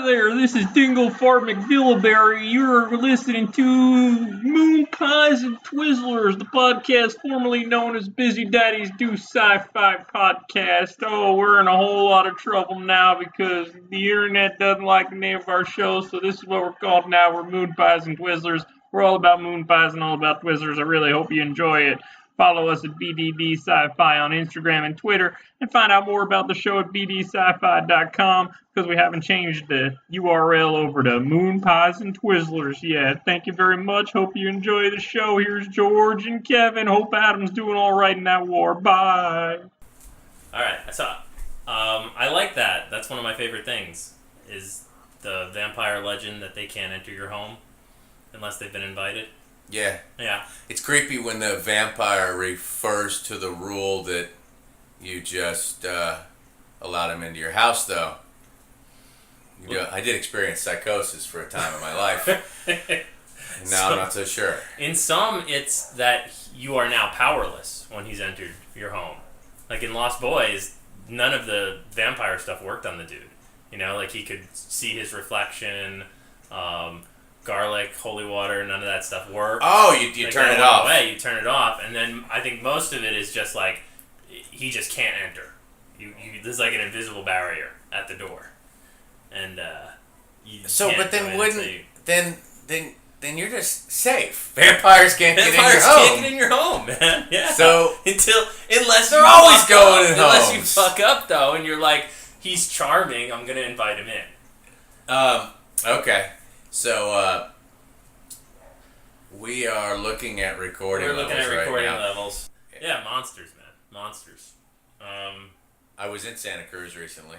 there, this is Dingle Fart McVilleberry. You're listening to Moon Pies and Twizzlers, the podcast formerly known as Busy Daddies Do Sci-Fi Podcast. Oh, we're in a whole lot of trouble now because the internet doesn't like the name of our show, so this is what we're called now. We're Moon Pies and Twizzlers. We're all about moon pies and all about Twizzlers. I really hope you enjoy it. Follow us at BDD Sci-Fi on Instagram and Twitter, and find out more about the show at bdsci-fi.com, because we haven't changed the URL over to Moon Pies and Twizzlers yet. Thank you very much. Hope you enjoy the show. Here's George and Kevin. Hope Adam's doing all right in that war. Bye. All right, I like that. That's one of my favorite things, is the vampire legend that they can't enter your home unless they've been invited. Yeah. Yeah. It's creepy when the vampire refers to the rule that you just allowed him into your house, though. You know, I did experience psychosis for a time in my life. And now I'm not so sure. In some, it's that you are now powerless when he's entered your home. Like in Lost Boys, none of the vampire stuff worked on the dude. You know, like he could see his reflection, garlic, holy water, none of that stuff worked. Oh, you like turn it off. You turn it off, and then I think most of it is just like he just can't enter. There's like an invisible barrier at the door, and then you're just safe. Vampires can't get in your home. Can't get in your home, man. Yeah. So unless they're you always going in unless homes. you fuck up though, and you're like, he's charming, I'm gonna invite him in. Okay. So, we are looking at recording levels right now. We're looking at recording levels. Yeah, monsters, man. Monsters. I was in Santa Cruz recently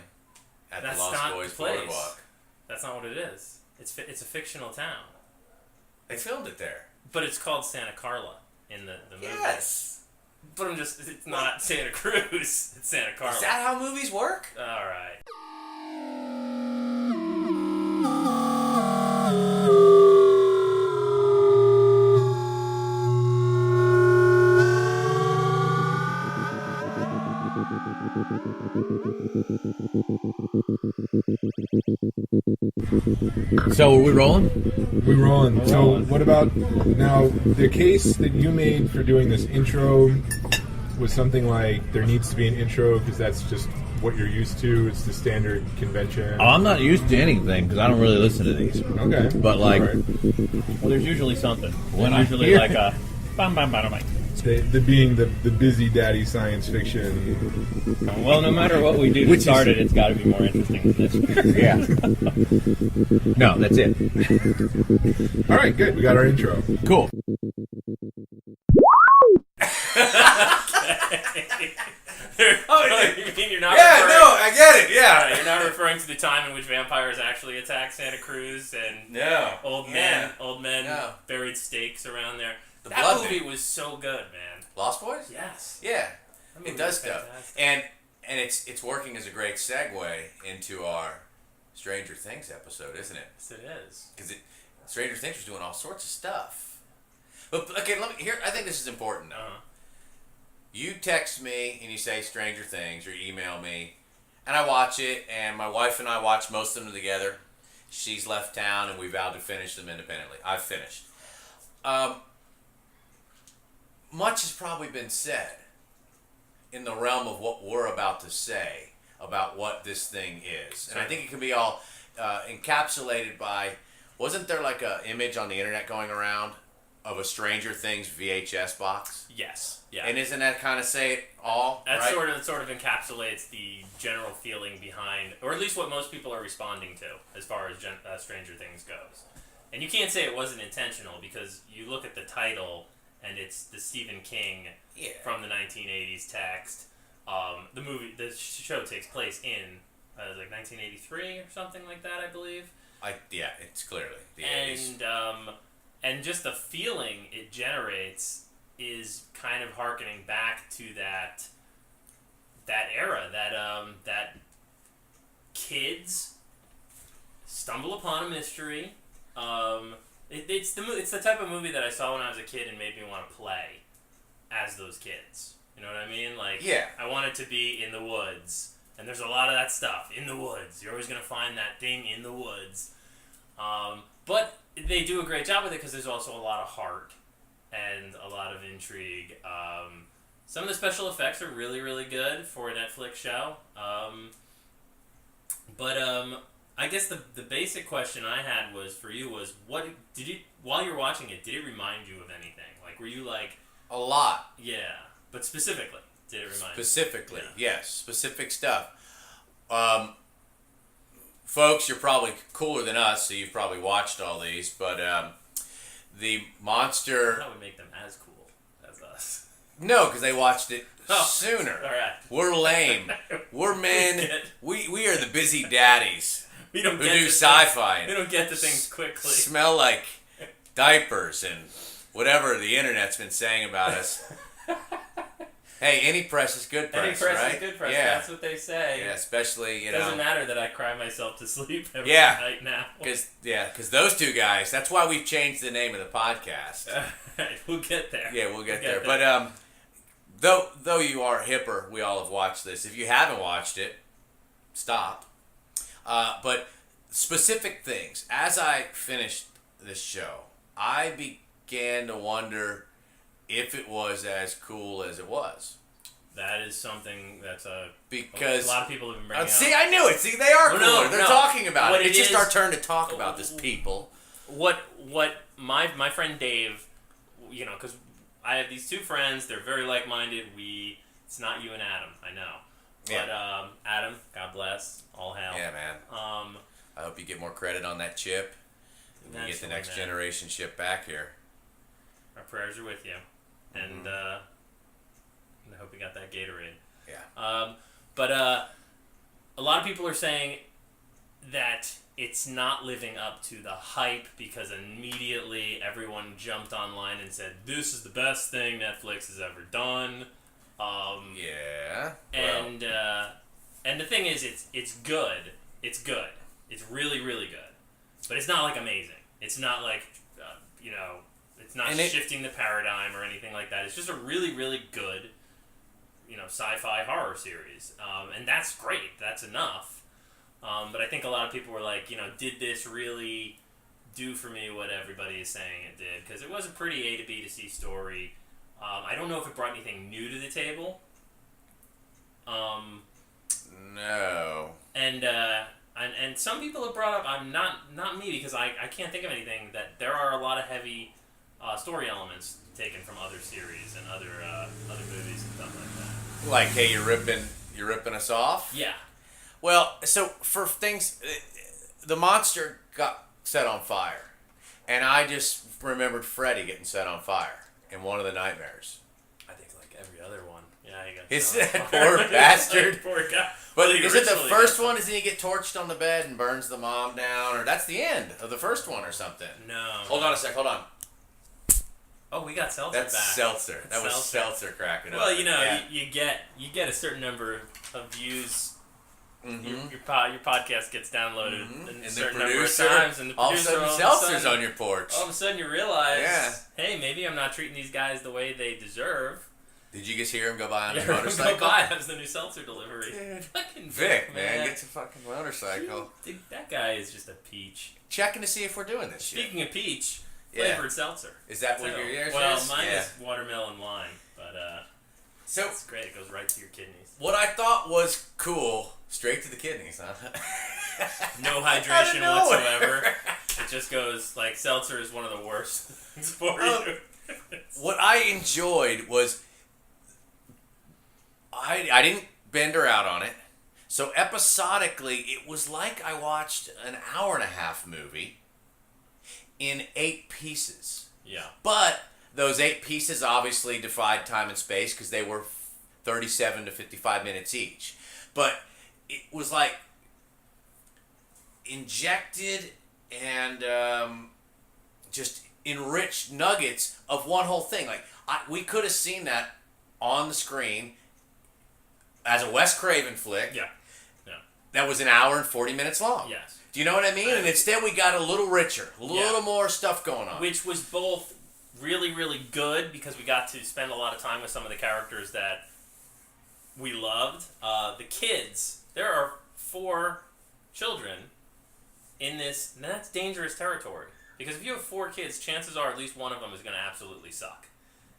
at the Lost Boys Boardwalk. That's not what it is. It's a fictional town. They filmed it there. But it's called Santa Carla in the movie. Yes. But it's not Santa Cruz. It's Santa Carla. Is that how movies work? All right. So are we rolling? We're rolling. So what about now? The case that you made for doing this intro was something like there needs to be an intro because that's just what you're used to. It's the standard convention. Oh, I'm not used to anything because I don't really listen to these. Okay. But like, right. Well, there's usually something. When There's usually hear- like a bam bam bam bam. The being the busy daddy science fiction. Well, no matter what we do to start it, it's got to be more interesting than this. yeah. No, that's it. All right, good. We got our intro. Cool. You mean you're not? Yeah, no, I get it. Yeah. You're not referring to the time in which vampires actually attacked Santa Cruz and No. old men No. buried stakes around there. The That blood movie thing. was so good, man. Lost Boys? Yes. Yeah. That movie It does was stuff. fantastic. And it's working as a great segue into our Stranger Things episode, isn't it? Yes, it is. Because Stranger Things was doing all sorts of stuff. But okay, I think this is important though. Uh-huh. You text me and you say Stranger Things, or you email me, and I watch it, and my wife and I watch most of them together. She's left town, and we vowed to finish them independently. I've finished. Much has probably been said in the realm of what we're about to say about what this thing is. And I think it can be all encapsulated by, wasn't there like a image on the internet going around of a Stranger Things VHS box? Yes. Yeah. And isn't that kind of say it all? That right? sort of encapsulates the general feeling behind, or at least what most people are responding to as far as Stranger Things goes. And you can't say it wasn't intentional because you look at the title and it's the Stephen King from the 1980s text. The show takes place in like 1983 or something like that, I believe. It's clearly the 80s. And just the feeling it generates is kind of hearkening back to that era, that kids stumble upon a mystery. It's the type of movie that I saw when I was a kid and made me want to play as those kids. You know what I mean? Like, yeah. I wanted to be in the woods And there's a lot of that stuff in the woods. You're always going to find that thing in the woods. But they do a great job with it because there's also a lot of heart and a lot of intrigue. Some of the special effects are really, really good for a Netflix show. But I guess the basic question I had was for you was, what did you, while you're watching it, did it remind you of anything? Like, were you like... A lot. Yeah, but specifically, did it remind Specifically, you? yes. Specific stuff. Folks, you're probably cooler than us, so you've probably watched all these, but the monster... That would make them as cool as us. No, because they watched it sooner. All right. We're lame. We're men. We are the busy daddies We don't who get do to sci-fi. We don't get to things quickly. Smell like diapers and whatever the internet's been saying about us. Hey, any press is good press, Any press right? is good press. Yeah. That's what they say. Yeah, especially, It doesn't matter that I cry myself to sleep every Yeah. night now. Because those two guys, that's why we've changed the name of the podcast. Right, we'll get there. Yeah, we'll get there. But though you are hipper, we all have watched this. If you haven't watched it, stop. But specific things. As I finished this show, I began to wonder if it was as cool as it was. That is something that's Because a lot of people have been bringing see, up. I knew it. See, they are Well, cooler. no, They're no. talking about What it. it It's just is- our turn to talk about this, people. What my friend Dave, you know, because I have these two friends. They're very like-minded. It's not you and Adam, I know. Yeah. But Adam, God bless, all hail. Yeah, man. I hope you get more credit on that chip. And you get the Naturally, next man. generation chip back here. Our prayers are with you, and I hope you got that Gatorade. Yeah. But a lot of people are saying that it's not living up to the hype because immediately everyone jumped online and said, this is the best thing Netflix has ever done. Yeah. And the thing is, it's good. It's good. It's really, really good. But it's not like amazing. It's not like, it's not shifting the paradigm or anything like that. It's just a really, really good, sci-fi horror series. And that's great. That's enough. But I think a lot of people were like, did this really do for me what everybody is saying it did? Because it was a pretty A to B to C story. I don't know if it brought anything new to the table. No. And some people have brought up, not me, because I can't think of anything, that there are a lot of heavy story elements taken from other series and other movies and stuff like that. Like, hey, you're ripping us off? Yeah. Well, so for things, the monster got set on fire, and I just remembered Freddy getting set on fire in one of the nightmares. I think like every other one. Yeah, he got It's set on that fire. poor bastard. Poor guy. But Well, he is it the originally first got- one? Doesn't he get torched on the bed and burns the mom down? Or that's the end of the first one or something? No. Hold on a sec. Hold on. Oh, we got Seltzer That's back. seltzer. That was Seltzer. seltzer cracking up. Well, Yeah. you get a certain number of views. Mhm. Your podcast gets downloaded Mhm. a And the certain number of producer, times, and the all of a producer sudden, all of a seltzer's sudden- on your porch. All of a sudden, you realize, Yeah. hey, maybe I'm not treating these guys the way they deserve. Did you just hear him go by on his Yeah, motorcycle? go by. That was the new seltzer delivery. Dude. Fucking Vic, man, gets a fucking motorcycle. Dude, that guy is just a peach. Checking to see if we're doing this shit. Speaking of peach, Yeah. flavored seltzer. Is that what So, your ears well, is? mine Yeah. is watermelon lime, but So, it's great. It goes right to your kidneys. what I thought was cool, straight to the kidneys, huh? No Out hydration of nowhere. whatsoever. It just goes like seltzer is one of the worst things for you. What I enjoyed was I didn't bend her out on it. So episodically, it was like I watched an hour and a half movie in 8 pieces. Yeah. But those 8 pieces obviously defied time and space because they were 37 to 55 minutes each. But it was like injected and just enriched nuggets of one whole thing. Like we could have seen that on the screen as a Wes Craven flick. Yeah. That was an hour and 40 minutes long. Yes. Do you know what I mean? And instead we got a little richer, a little Yeah. more stuff going on. Which was both really, really good because we got to spend a lot of time with some of the characters that we loved. The kids there are 4 children in this. Now that's dangerous territory. Because if you have 4 kids, chances are at least one of them is going to absolutely suck.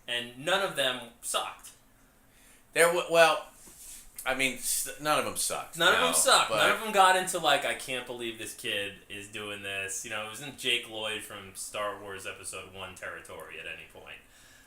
And none of them sucked. Well, I mean, none of them sucked. None of them sucked. But None of them got into, like, I can't believe this kid is doing this. You know, it wasn't Jake Lloyd from Star Wars Episode 1 territory at any point.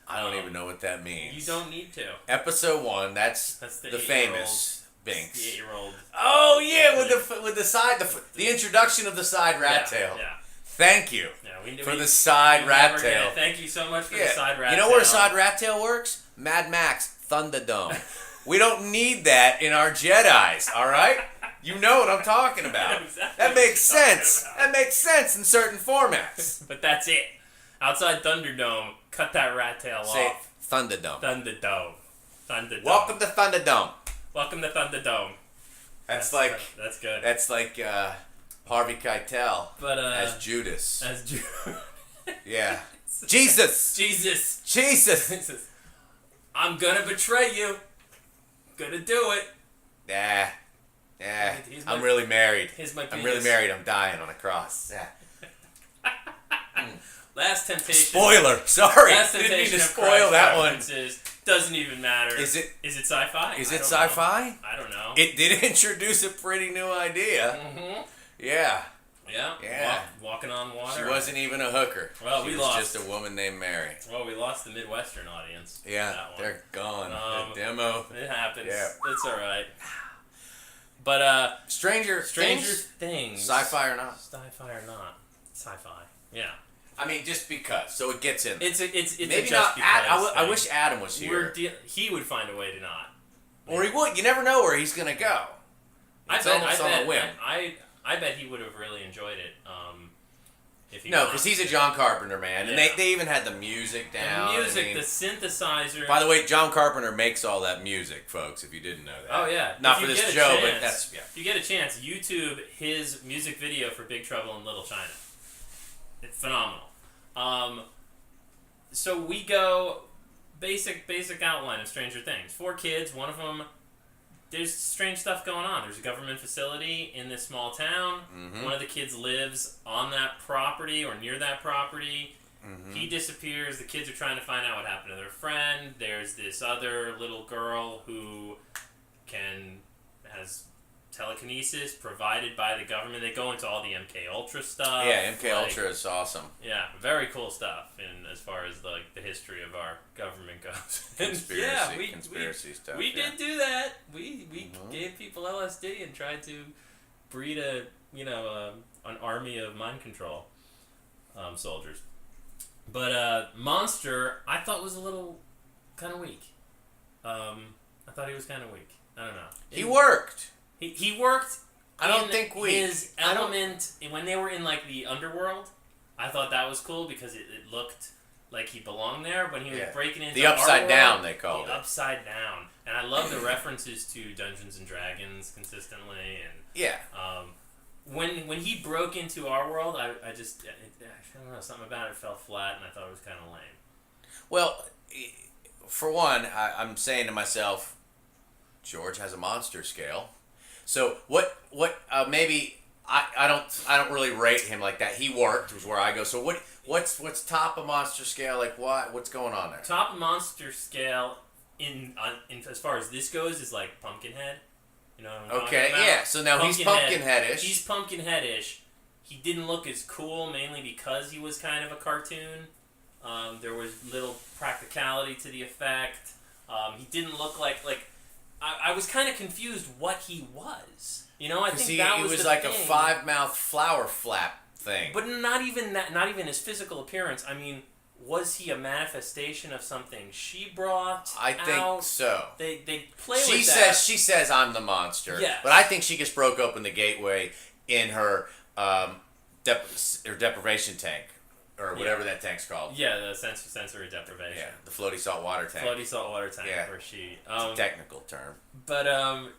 I don't even know what that means. You don't need to. Episode 1, that's the famous Binks. The 8-year-old. Oh yeah, with the side the introduction of the side rat tail. Yeah. Thank you Yeah, for the side rat tail. Yeah, thank you so much for the side rat tail. You know where side rat tail works? Mad Max Thunderdome. We don't need that in our Jedis, all right? You know what I'm talking about. Exactly That makes sense. That makes sense in certain formats. But that's it. Outside Thunderdome, cut that rat tail Say off. Thunderdome. Thunderdome. Welcome to Thunderdome. Welcome to Thunderdome. That's good. That's like Harvey Keitel But as Judas. As Yeah. Jesus. Jesus. I'm gonna betray you. Gonna do it. Yeah. I'm really married. Here's my I'm really penis. married. I'm dying on a cross. Yeah. Last Temptation. Spoiler. Sorry. Last Didn't mean Temptation to of spoil Christ that one. references. Doesn't even matter. Is it sci-fi? Is I it don't sci-fi? know. I don't know. It did introduce a pretty new idea. Mm-hmm. Yeah. Yeah. Walking on water. She wasn't even a hooker. Well, she we was lost. just a woman named Mary. Well, we lost the Midwestern audience. Yeah, That one. they're gone. The demo. It happens. Yeah. It's all right. But Stranger Things. Sci-fi or not? Sci-fi or not? Sci-fi. Yeah. I mean, just because. So it gets in. It's Maybe a just not. because I thing. wish Adam was here. He would find a way to not. Or he would. You never know where he's gonna go. It's almost on a whim. I bet he would have really enjoyed it. If he No, wanted because he's a to. John Carpenter man, and Yeah. they even had the music down. The music, I mean, the synthesizer. by the way, John Carpenter makes all that music, folks. If you didn't know that. Oh yeah. Not If for you this get a show, but chance- that's If you get a chance, YouTube his music video for Big Trouble in Little China. It's phenomenal. So we go basic outline of Stranger Things. 4 kids. One of them. There's strange stuff going on. There's a government facility in this small town. Mm-hmm. One of the kids lives on that property or near that property. Mm-hmm. He disappears. The kids are trying to find out what happened to their friend. There's this other little girl who has telekinesis provided by the government. They go into all the MK Ultra stuff. Yeah, MK Ultra is awesome. Yeah, very cool stuff. And as far as the history of our government goes, Conspiracy stuff. we did do that. We gave people LSD and tried to breed an army of mind control soldiers. But Monster, I thought was a little kind of weak. I thought he was kind of weak. I don't know. He worked. He worked. I don't in think weak. His element when they were in like the underworld, I thought that was cool because it looked like he belonged there. When he was breaking into the upside our down, world, they called it. Upside down, and I love the references to Dungeons and Dragons consistently. And when he broke into our world, I don't know, something about it fell flat, and I thought it was kind of lame. Well, for one, I'm saying to myself, George has a monster scale. So what maybe I don't really rate him like that. He worked was where I go. So what's top of monster scale? Like what's going on there? Top of monster scale in as far as this goes is like Pumpkinhead. You know what I'm talking about? Yeah. So now he's Pumpkinhead-ish. He's Pumpkinhead-ish. He didn't look as cool mainly because he was kind of a cartoon. There was little practicality to the effect. He didn't look like I was kind of confused what he was. You know, I think that was he was the like thing. a 5-mouth flower flap thing. But not even that. Not even his physical appearance. I mean, was he a manifestation of something she brought? I think so. They play with that. She says I'm the monster. Yes. But I think she just broke open the gateway in her deprivation tank. Or whatever that tank's called. Yeah, the sensory deprivation. Yeah, the floaty saltwater tank. Floaty saltwater tank, where she... it's a technical term. But,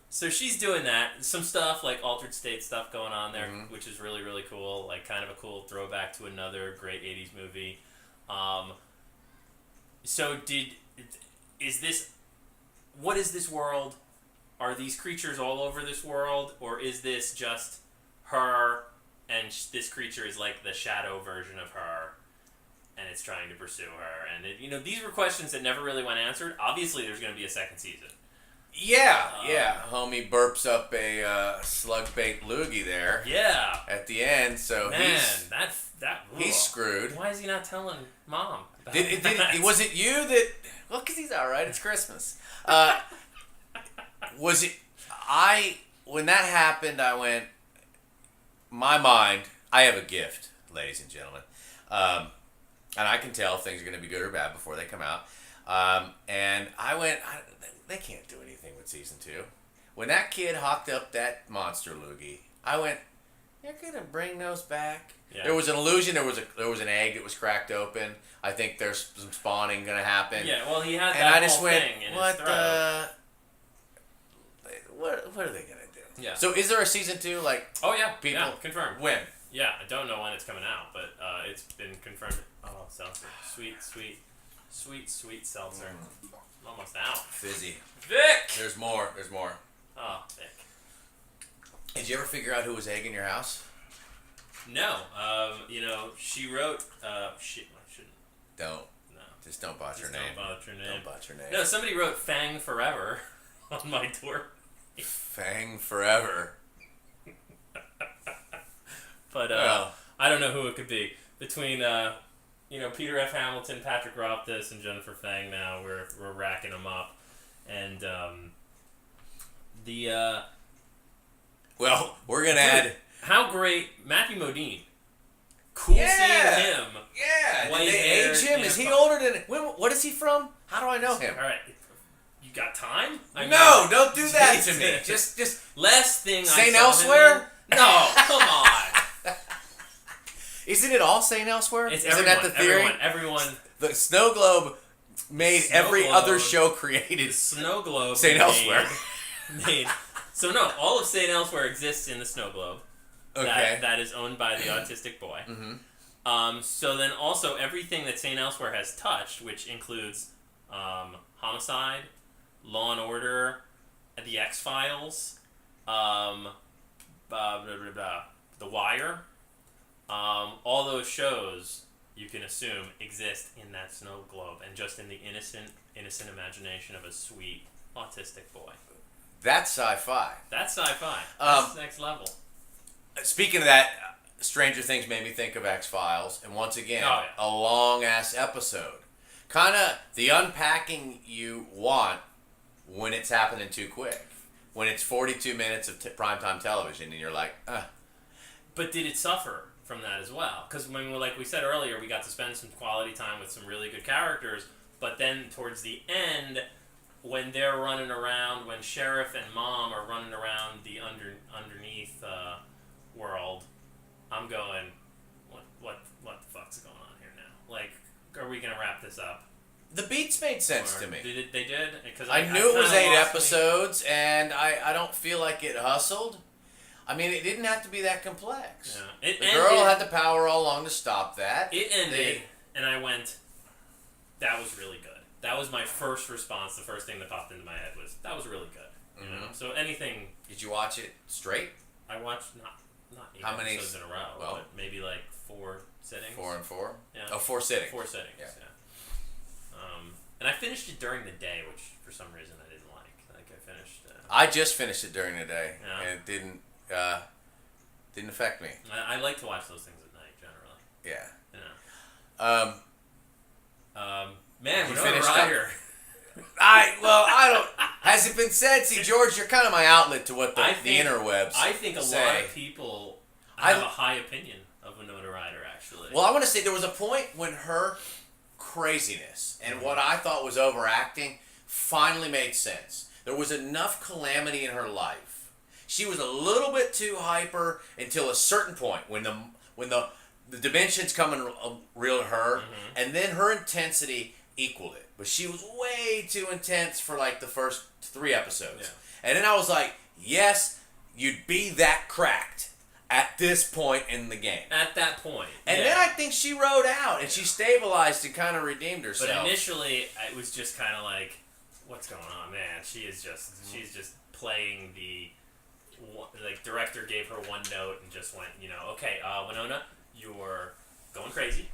so she's doing that. Some stuff, like altered state stuff going on there, which is really, really cool. Like, kind of a cool throwback to another great 80s movie. So what is this world? are these creatures all over this world, or is this just her, and this creature is like the shadow version of her, and it's trying to pursue her? And these were questions that never really went answered. Obviously, there's going to be a second season. Yeah. Homie burps up a slug bait loogie there. Yeah. At the end, so he's screwed. Why is he not telling Mom? Was it you that? Well, because he's all right. It's Christmas. Was it? When that happened, I went. My mind. I have a gift, ladies and gentlemen, and I can tell if things are going to be good or bad before they come out. And I went. They can't do anything with season 2. When that kid hawked up that monster loogie, I went. They're gonna bring those back. Yeah. There was an illusion. There was an egg that was cracked open. I think there's some spawning gonna happen. Yeah, well, he had and that I just whole went, thing in what his throat. What are they gonna do? Yeah. So is there a season 2? Like, oh yeah, people confirmed. When? Yeah, I don't know when it's coming out, but it's been confirmed. Oh, seltzer, sweet seltzer. I'm almost out. Fizzy. Vic. There's more. Oh, Vic. Did you ever figure out who was egging your house? No. She wrote. I shouldn't. Don't. No. Just don't botch your name. Don't botch your name. No, somebody wrote Fang Forever on my door. Fang Forever. But I don't know who it could be. Between Peter F. Hamilton, Patrick Rothfuss, and Jennifer Fang now, we're racking them up. And well, we're going to add... How great, Matthew Modine. Cool seeing him. Yeah. Did they age him? Is he older than... What is he from? How do I know him? All right. You got time? No, don't do that to me. Just last thing St. Elsewhere? No, come on. Isn't it all St. Elsewhere? Isn't that the theory? Everyone. The Snow Globe made other show created. The Snow Globe. St. Elsewhere. So no, all of St. Elsewhere exists in the Snow Globe. Okay. That is owned by the autistic boy. Mm-hmm. So then also everything that St. Elsewhere has touched, which includes Homicide, Law and Order, The X-Files, The Wire, all those shows you can assume exist in that Snow Globe and just in the innocent imagination of a sweet autistic boy. That's sci-fi. That's sci-fi. That's next level. Speaking of that, Stranger Things made me think of X-Files, and once again, a long-ass episode. Kind of the unpacking you want when it's happening too quick. When it's 42 minutes of primetime television, and you're like, But did it suffer from that as well? Because like we said earlier, we got to spend some quality time with some really good characters, but then towards the end, when they're running around, when Sheriff and Mom are running around the underneath world, I'm going, what the fuck's going on here now? Like, are we gonna wrap this up? The beats made sense to me. They did? Because I knew it was 8 episodes, and I don't feel like it hustled. I mean, it didn't have to be that complex. Yeah. The girl had the power all along to stop that. It ended, and I went, that was really good. That was my first response. The first thing that popped into my head was, that was really good. You know? So anything... Did you watch it straight? I watched not 8 episodes in a row, but maybe like 4 sittings. 4 and 4? Yeah. Oh, 4 sittings. 4 sittings, yeah. And I finished it during the day, which for some reason I didn't like. Like I finished... I just finished it during the day, and it didn't affect me. I like to watch those things at night, generally. Yeah. You know. Man, Winona Ryder. I don't... Has it been said? See, George, you're kind of my outlet to what the interwebs I think a say. lot of people have a high opinion of Winona Ryder, actually. Well, I want to say there was a point when her craziness and what I thought was overacting finally made sense. There was enough calamity in her life. She was a little bit too hyper until a certain point when the dimensions come and real to her, and then her intensity equaled it. But she was way too intense for like the first 3 episodes. Yeah. And then I was like, yes, you'd be that cracked at this point in the game. At that point. And then I think she rode out and she stabilized and kind of redeemed herself. But initially, it was just kind of like, What's going on, man? She's just playing the, like, director gave her one note and just went, okay, Winona, you're going crazy,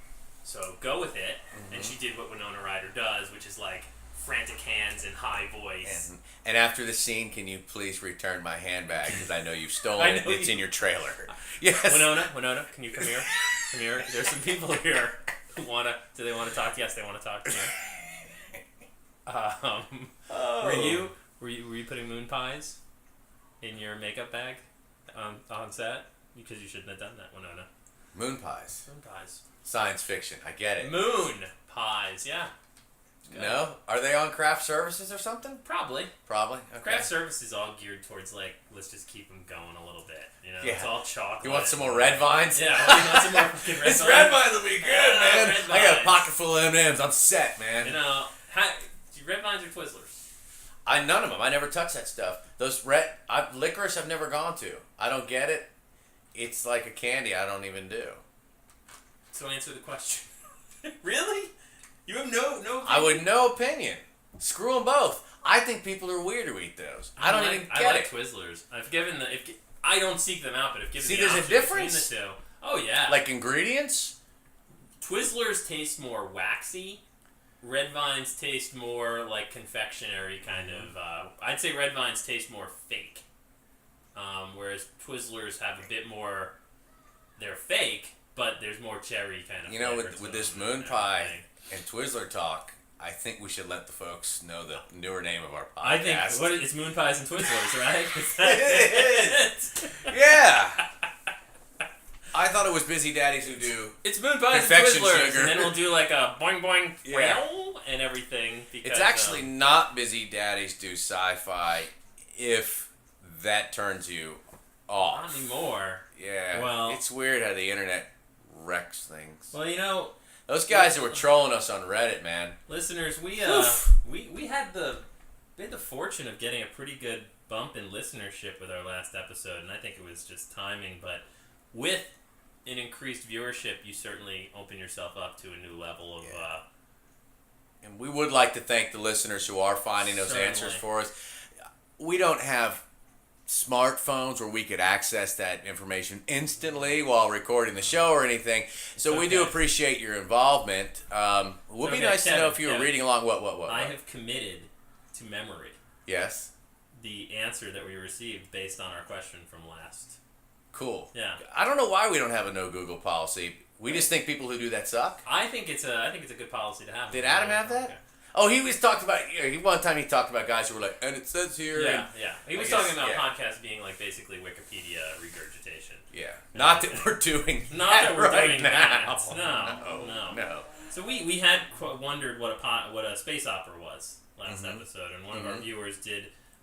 so go with it. And she did what Winona Ryder does, which is like frantic hands and high voice. And after the scene, can you please return my handbag, because I know you've stolen it. It's in your trailer. Yes. Winona, can you come here? Come here. There's some people here who do they want to talk? Yes, they want to talk to you. Were you putting moon pies in your makeup bag on set? Because you shouldn't have done that, Winona. Moon pies. Moon pies. Science fiction. I get it. Moon pies. Yeah. No? Are they on craft services or something? Probably. Okay. Craft services all geared towards, like, let's just keep them going a little bit. Yeah. It's all chocolate. You want some more red vines? Yeah, you want some more fucking red vines? This red vines will be good, man. Red I got a vines. pocket full of M&Ms. I'm set, man. Red vines or Twizzlers? None of them. I never touch that stuff. Those licorice I've never gone to. I don't get it. It's like a candy I don't even do. So answer the question. Really? You have no opinion? I would no opinion. Screw them both. I think people are weird who eat those. I don't even get I like it. Twizzlers. I don't seek them out, but if given See, the there's a option difference? between the two. Oh yeah. Like ingredients? Twizzlers taste more waxy. Red Vines taste more like confectionery kind of. I'd say Red Vines taste more fake. Whereas Twizzlers have a bit more. They're fake, but there's more cherry kind of. You know, flavor to with them this moon and pie everything. and Twizzler talk, I think we should let the folks know the newer name of our podcast. I think it's Moon Pies and Twizzlers, right? It is. Yeah. I thought it was Busy Daddies who do. It's Moon Pies and Confection Twizzlers, sugar. and then we'll do like a boing boing Yeah. and everything. Because, It's actually not Busy Daddies do Sci-Fi, if that turns you off. not anymore. Yeah. Well- it's weird how the internet wrecks things. Well, Those guys that were trolling us on Reddit, man. listeners, we had the fortune of getting a pretty good bump in listenership with our last episode, and I think it was just timing. But with an increased viewership, you certainly open yourself up to a new level of. Yeah. And we would like to thank the listeners who are finding those Certainly. answers for us. We don't have smartphones where we could access that information instantly while recording the show or anything. So we do okay. appreciate your involvement. Would be Okay, nice to know Kevin, if you were Kevin. reading along. What? I have committed to memory Yes. the answer that we received based on our question from last. Cool. Yeah. I don't know why we don't have a no Google policy. We just think people who do that suck. I think it's a good policy to have. Did Adam have that? Okay. Oh, he was talked about. One time he talked about guys who were like, and it says here. Yeah, and, yeah. He was I guess, talking about yeah. podcasts being like basically Wikipedia regurgitation. Yeah. Not that we're doing Not that that we're right doing now. that. No. No. So we had wondered what a space opera was last episode, and one of our viewers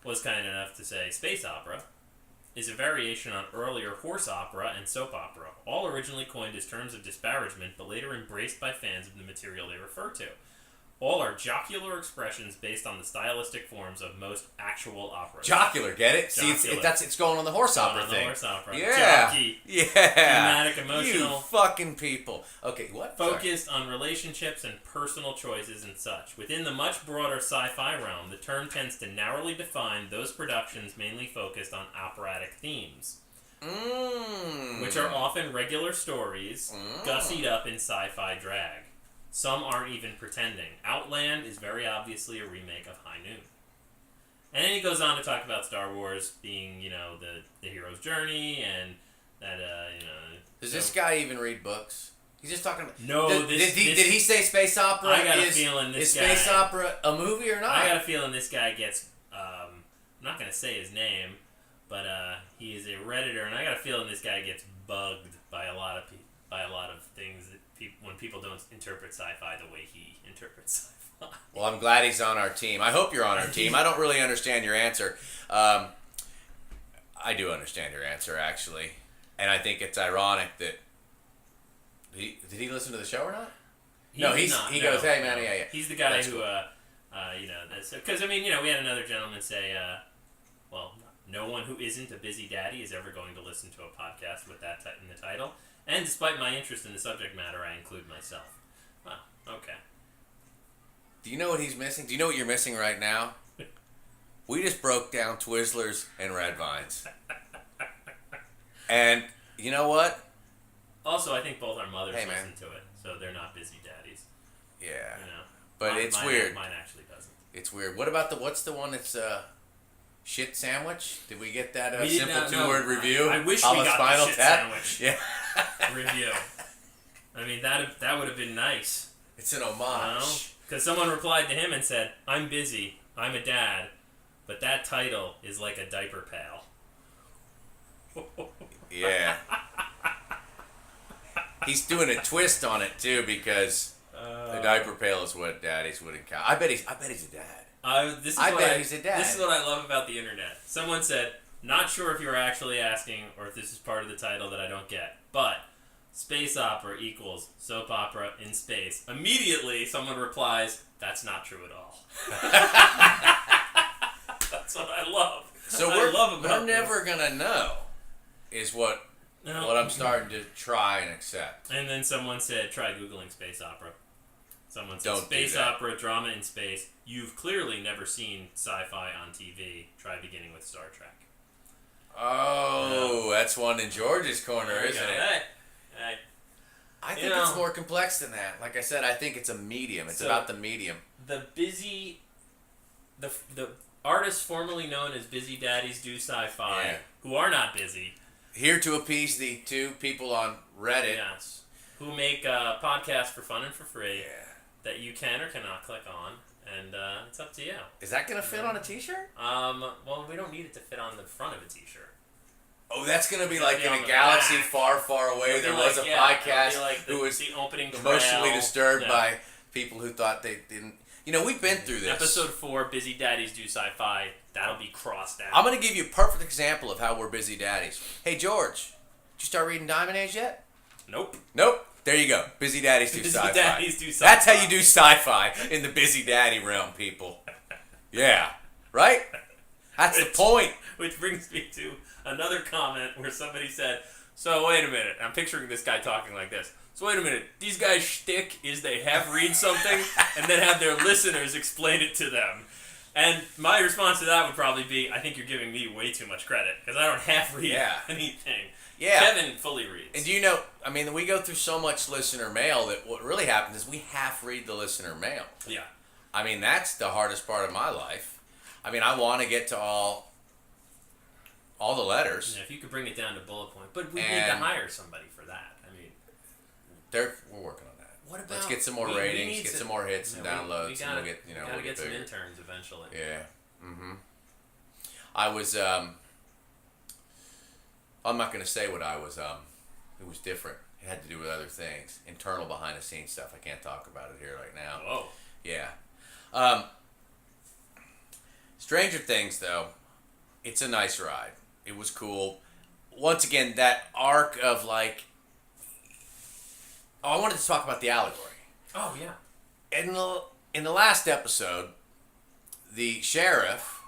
was kind enough to say space opera is a variation on earlier horse opera and soap opera, all originally coined as terms of disparagement, but later embraced by fans of the material they refer to. All are jocular expressions based on the stylistic forms of most actual operas. Jocular, get it? See, Jocular. it's going on the horse opera on the thing. horse opera. Yeah. Jockey. Yeah. Thematic, emotional. You fucking people. Okay, what? Focused on relationships and personal choices and such. Within the much broader sci-fi realm, the term tends to narrowly define those productions mainly focused on operatic themes, which are often regular stories gussied up in sci-fi drag. Some aren't even pretending. Outland is very obviously a remake of High Noon. And then he goes on to talk about Star Wars being, the hero's journey, and that, Does this guy even read books? He's just talking about... No, did he say space opera? I got a feeling this is space guy- opera a movie or not? I got a feeling this guy gets, I'm not going to say his name, but he is a Redditor, and I got a feeling this guy gets bugged by a lot of things that when people don't interpret sci-fi the way he interprets sci-fi. Well, I'm glad he's on our team. I hope you're on our team. I don't really understand your answer. I do understand your answer, actually. And I think it's ironic that... Did he listen to the show or not? He goes, hey, man, yeah. He's the guy That's who, cool. because, we had another gentleman say, no one who isn't a busy daddy is ever going to listen to a podcast with that in the title. And despite my interest in the subject matter, I include myself. Wow, okay. Do you know what he's missing? Do you know what you're missing right now? We just broke down Twizzlers and Red Vines. And you know what? Also, I think both our mothers Hey, man. listen to it, so they're not busy daddies. Yeah. You know, But it's weird. Mine actually doesn't. It's weird. What about what's the one that's shit sandwich? Did we get that We did simple not- two-word no, review? I wish A we la got Spinal the shit Tap? sandwich Yeah. review. I mean, that would have been nice. It's an homage. Because someone replied to him and said, "I'm busy. I'm a dad, but that title is like a diaper pail." Yeah. He's doing a twist on it too because the diaper pail is what daddies would encounter. I bet he's a dad. This is I what bet he's a dad. This is what I love about the internet. Someone said, "Not sure if you were actually asking or if this is part of the title that I don't get, but space opera equals soap opera in space." Immediately, someone replies, "That's not true at all." That's what I love. So I we're love about this. never gonna know, is what No. I'm starting to try and accept. And then someone said, "Try Googling space opera." Someone said, Don't do "Space that. opera, drama in space. You've clearly never seen sci-fi on TV. Try beginning with Star Trek." Oh, that's one in George's corner, There you isn't go. it? Hey. I think You know- it's more complex than that. Like I said, I think it's a medium. It's So- about the medium. The artists formerly known as Busy Daddies Do Sci-Fi, Yeah. who are not busy, Here to appease the two people on Reddit. yes, who make a podcast for fun and for free Yeah. that you can or cannot click on, and it's up to you. Is that gonna fit on a T-shirt? Well, we don't need it to fit on the front of a T-shirt. Oh, that's gonna be It'll like be in on a the galaxy back. far, far away. It'll There be was like- a yeah, podcast it'll be like who was the opening emotionally trail. disturbed Yeah. by people who thought they didn't. You know, we've been through this. Episode 4, Busy Daddies Do Sci-Fi. That'll be crossed out. I'm gonna give you a perfect example of how we're busy daddies. Hey, George, did you start reading Diamond Age yet? Nope. Nope. There you go. Busy daddies do Busy sci-fi. daddies do That's how sci-fi. you do sci-fi in the busy daddy realm, people. Yeah. Right? That's the point. Which brings me to another comment where somebody said, "So wait a minute." I'm picturing this guy talking like this. "So wait a minute. These guys' shtick is they read something and then have their listeners explain it to them." And my response to that would probably be, "I think you're giving me way too much credit because I don't half read Yeah. anything." Yeah. Kevin fully reads. And do you know, I mean, we go through so much listener mail that what really happens is we half read the listener mail. Yeah. I mean, that's the hardest part of my life. I mean, I want to get to all the letters. Yeah, if you could bring it down to bullet point, but we need to And- hire somebody for that. I mean, We're working on that. what about? Let's get some more we ratings, need get some more hits and downloads, We and gotta, we'll get we gotta we'll get some bigger. interns eventually. Yeah. Mm-hmm. I was I'm not gonna say what I was it was different. It had to do with other things. Internal behind the scenes stuff. I can't talk about it here right now. Whoa. Yeah. Stranger Things though, it's a nice ride. It was cool. Once again, that arc of like I wanted to talk about the allegory. Oh yeah. In the last episode, the sheriff,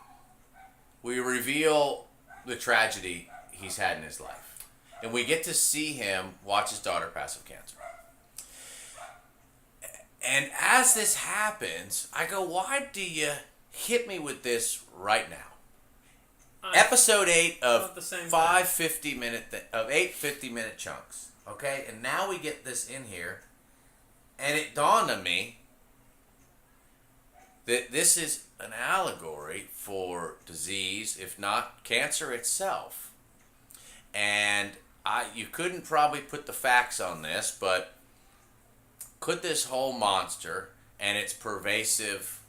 we reveal the tragedy he's had in his life. And we get to see him watch his daughter pass of cancer. And as this happens, I go, why do you hit me with this right now? Episode 8 of the same 8 50-minute chunks. Okay? And now we get this in here. And it dawned on me that this is an allegory for disease, if not cancer itself. And you couldn't probably put the facts on this, but could this whole monster and its pervasive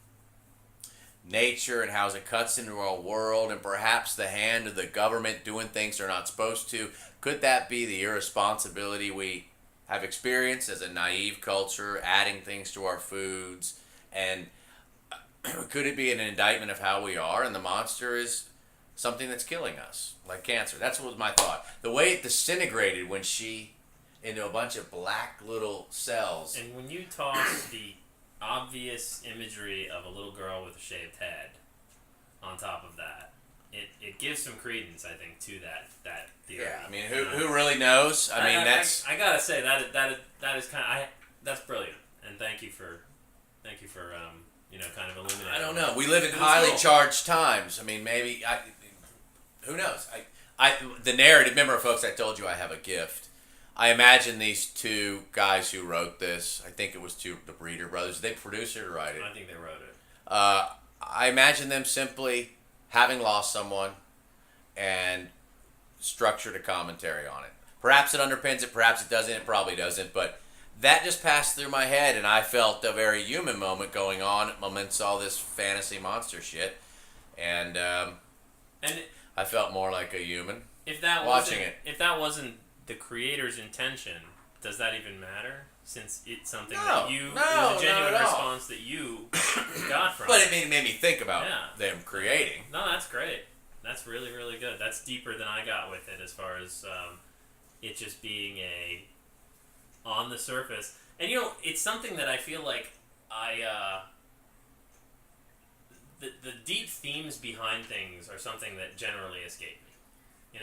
nature and how it cuts into our world and perhaps the hand of the government doing things they're not supposed to, could that be the irresponsibility we have experienced as a naive culture, adding things to our foods? And could it be an indictment of how we are and the monster is something that's killing us, like cancer? That's what was my thought. The way it disintegrated when she into a bunch of black little cells. And when you toss the obvious imagery of a little girl with a shaved head on top of that, it gives some credence, I think, to that theory. Yeah, I mean, who really knows? I mean, that's I gotta say that is kind of that's brilliant, and thank you for kind of illuminate. I don't know. We live in It's highly cool. charged times. I mean, maybe who knows? The narrative. Remember, folks, I told you I have a gift. I imagine these two guys who wrote this. I think it was the Breeder brothers. They produced it or write it. I think they wrote it. I imagine them simply having lost someone and structured a commentary on it. Perhaps it underpins it. Perhaps it doesn't. It probably doesn't. But that just passed through my head, and I felt a very human moment going on amidst all this fantasy monster shit. And I felt more like a human If that watching wasn't, it. If that wasn't the creator's intention, does that even matter? Since it's something No, that you, no, it was a genuine not at all. response that you got from But it. it made me think about Yeah. them creating. No, that's great. That's really, really good. That's deeper than I got with it as far as it just being on the surface. And it's something that I feel like the deep themes behind things are something that generally escape me.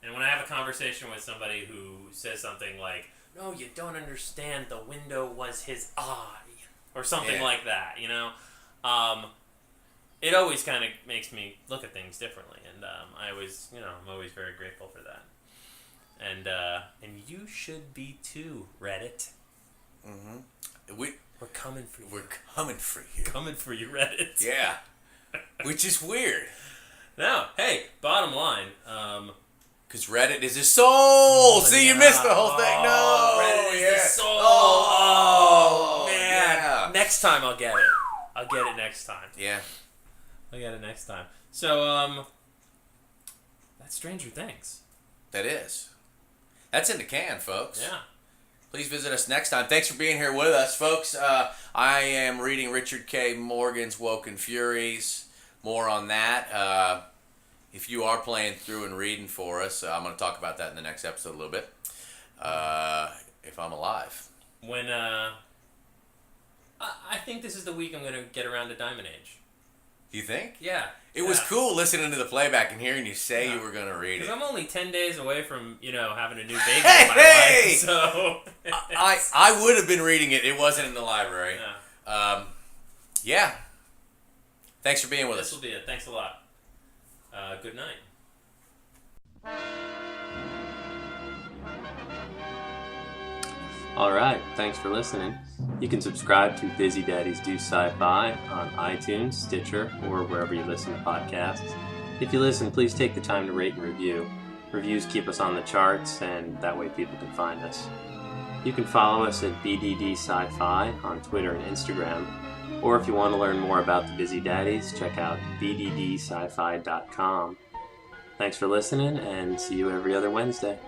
And when I have a conversation with somebody who says something like, "No, you don't understand, the window was his eye," or something like that, it always kind of makes me look at things differently, and I'm always very grateful for that. And you should be too, Reddit. Mm-hmm. We're coming for you. We're coming for you. Coming for you, Reddit. Yeah. Which is weird. Now, hey, bottom line. Because Reddit is his soul. See, you missed the whole thing. No. Reddit is yeah. the soul. Oh, man. yeah. Next time I'll get it. I'll get it next time. Yeah. I'll get it next time. So, that's Stranger Things. That is. That's in the can, folks. Yeah. Please visit us next time. Thanks for being here with us, folks. I am reading Richard K. Morgan's Woken Furies. More on that. If you are playing through and reading for us, I'm going to talk about that in the next episode a little bit. If I'm alive. When, I think this is the week I'm going to get around to Diamond Age. You think? Yeah. It was cool listening to the playback and hearing you say you were going to read it. Because I'm only 10 days away from, having a new baby in my life, so... I would have been reading it. It wasn't in the library. Yeah. Thanks for being with us. This will be it. Thanks a lot. Good night. Alright, thanks for listening. You can subscribe to Busy Daddies Do Sci-Fi on iTunes, Stitcher, or wherever you listen to podcasts. If you listen, please take the time to rate and review. Reviews keep us on the charts, and that way people can find us. You can follow us at BDD Sci-Fi on Twitter and Instagram, or if you want to learn more about the Busy Daddies, check out bddsci-fi.com. Thanks for listening, and see you every other Wednesday.